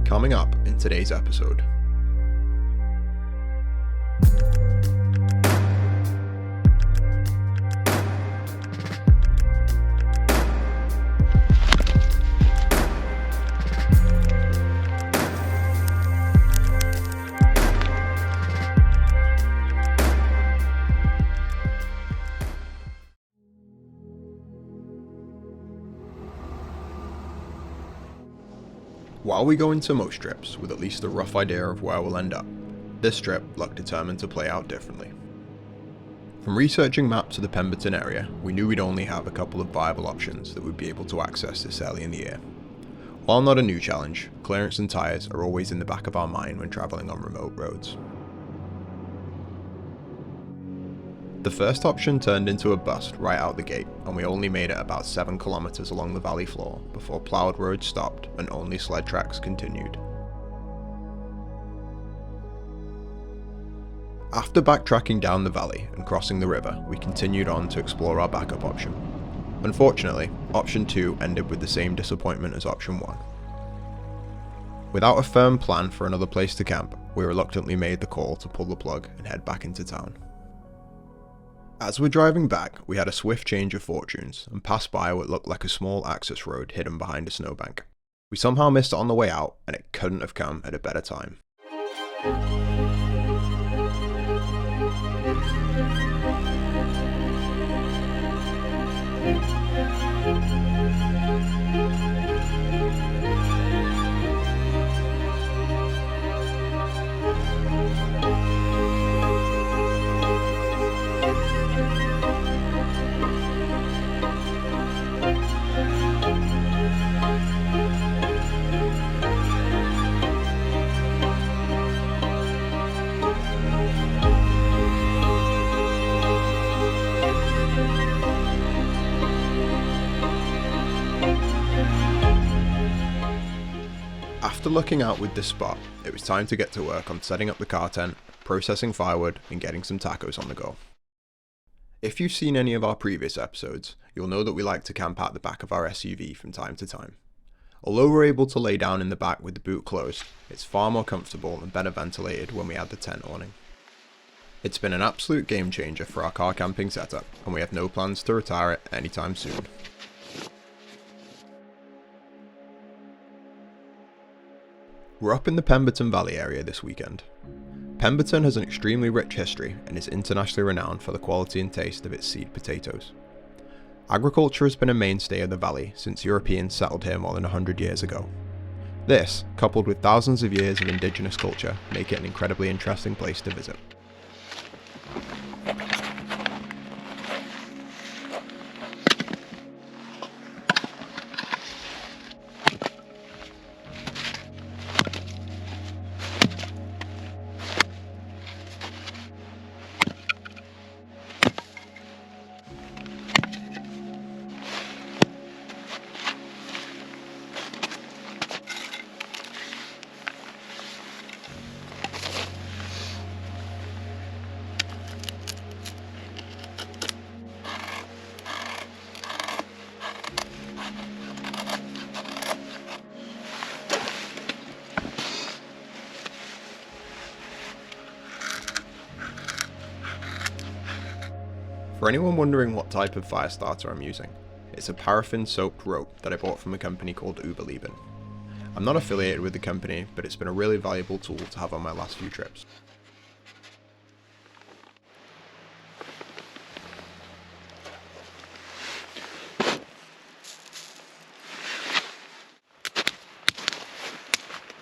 Coming up in today's episode. While we go into most trips with at least a rough idea of where we'll end up, this trip looked determined to play out differently. From researching maps of the Pemberton area, we knew we'd only have a couple of viable options that we'd be able to access this early in the year. While not a new challenge, clearance and tyres are always in the back of our mind when travelling on remote roads. The first option turned into a bust right out the gate, and we only made it about 7 kilometres along the valley floor before ploughed roads stopped and only sled tracks continued. After backtracking down the valley and crossing the river, we continued on to explore our backup option. Unfortunately, option 2 ended with the same disappointment as option 1. Without a firm plan for another place to camp, we reluctantly made the call to pull the plug and head back into town. As we're driving back, we had a swift change of fortunes and passed by what looked like a small access road hidden behind a snowbank. We somehow missed it on the way out, and it couldn't have come at a better time. After looking out with this spot, it was time to get to work on setting up the car tent, processing firewood, and getting some tacos on the go. If you've seen any of our previous episodes, you'll know that we like to camp out the back of our SUV from time to time. Although we're able to lay down in the back with the boot closed, it's far more comfortable and better ventilated when we add the tent awning. It's been an absolute game changer for our car camping setup, and we have no plans to retire it anytime soon. We're up in the Pemberton Valley area this weekend. Pemberton has an extremely rich history and is internationally renowned for the quality and taste of its seed potatoes. Agriculture has been a mainstay of the valley since Europeans settled here more than 100 years ago. This, coupled with thousands of years of indigenous culture, make it an incredibly interesting place to visit. For anyone wondering what type of fire starter I'm using, it's a paraffin soaked rope that I bought from a company called Uberleben. I'm not affiliated with the company, but it's been a really valuable tool to have on my last few trips.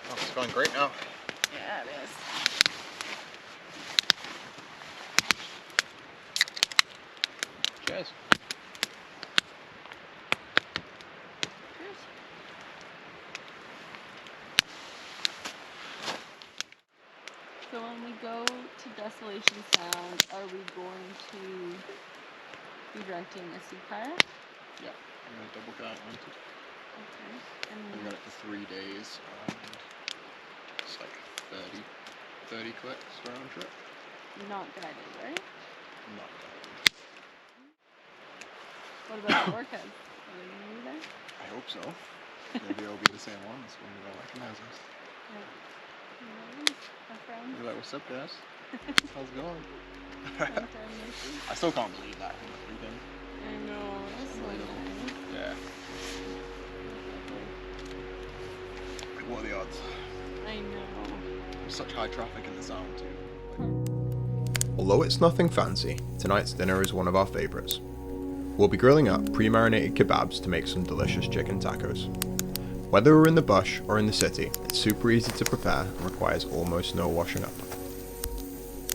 Oh, it's going great now. Yeah, it is. Cheers. Cheers. So when we go to Desolation Sound, are we going to be renting a sea kayak? Yeah, I'm going to double kayak rented. Okay. I've got it for 3 days and it's like 30 clicks round trip. Not guided, right? Not bad. What about the orcas? Are they going to be there? I hope so. Maybe it'll be the same ones when we don't recognize us. Our friend. You're like, what's up, guys? How's it going? Long time no see. I still can't believe that from the weekend. I know, that's so nice. Yeah. Like, what are the odds? I know. There's such high traffic in the town too. Although it's nothing fancy, tonight's dinner is one of our favourites. We'll be grilling up pre-marinated kebabs to make some delicious chicken tacos. Whether we're in the bush or in the city, it's super easy to prepare and requires almost no washing up.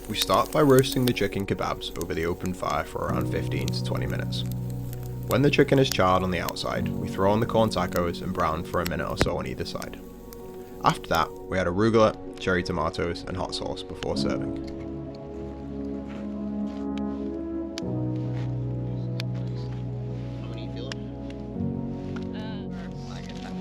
We start by roasting the chicken kebabs over the open fire for around 15 to 20 minutes. When the chicken is charred on the outside, we throw on the corn tacos and brown for a minute or so on either side. After that, we add arugula, cherry tomatoes and hot sauce before serving. How many you feeling? I get that.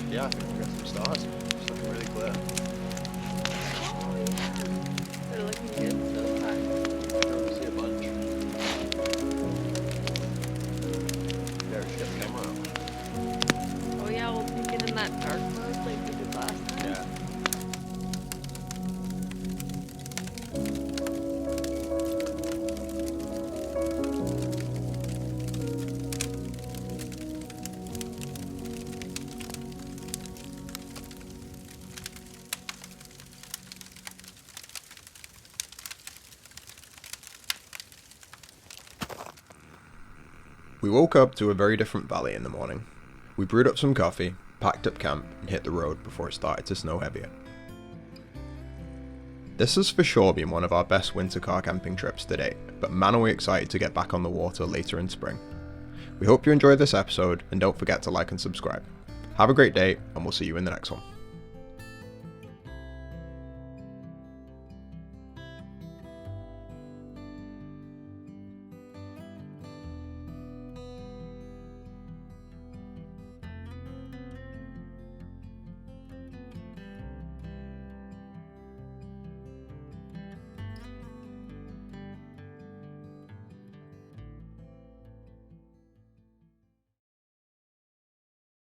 Yeah, I think we got some stars. It's looking really clear. Oh yeah. They're looking good so far. I see a bunch. Yeah, we should get the camera out. Oh yeah, we'll take it in that dark mode like we did last time. Yeah. We woke up to a very different valley in the morning. We brewed up some coffee, packed up camp, and hit the road before it started to snow heavier. This has for sure been one of our best winter car camping trips to date, but man are we excited to get back on the water later in spring. We hope you enjoyed this episode, and don't forget to like and subscribe. Have a great day, and we'll see you in the next one.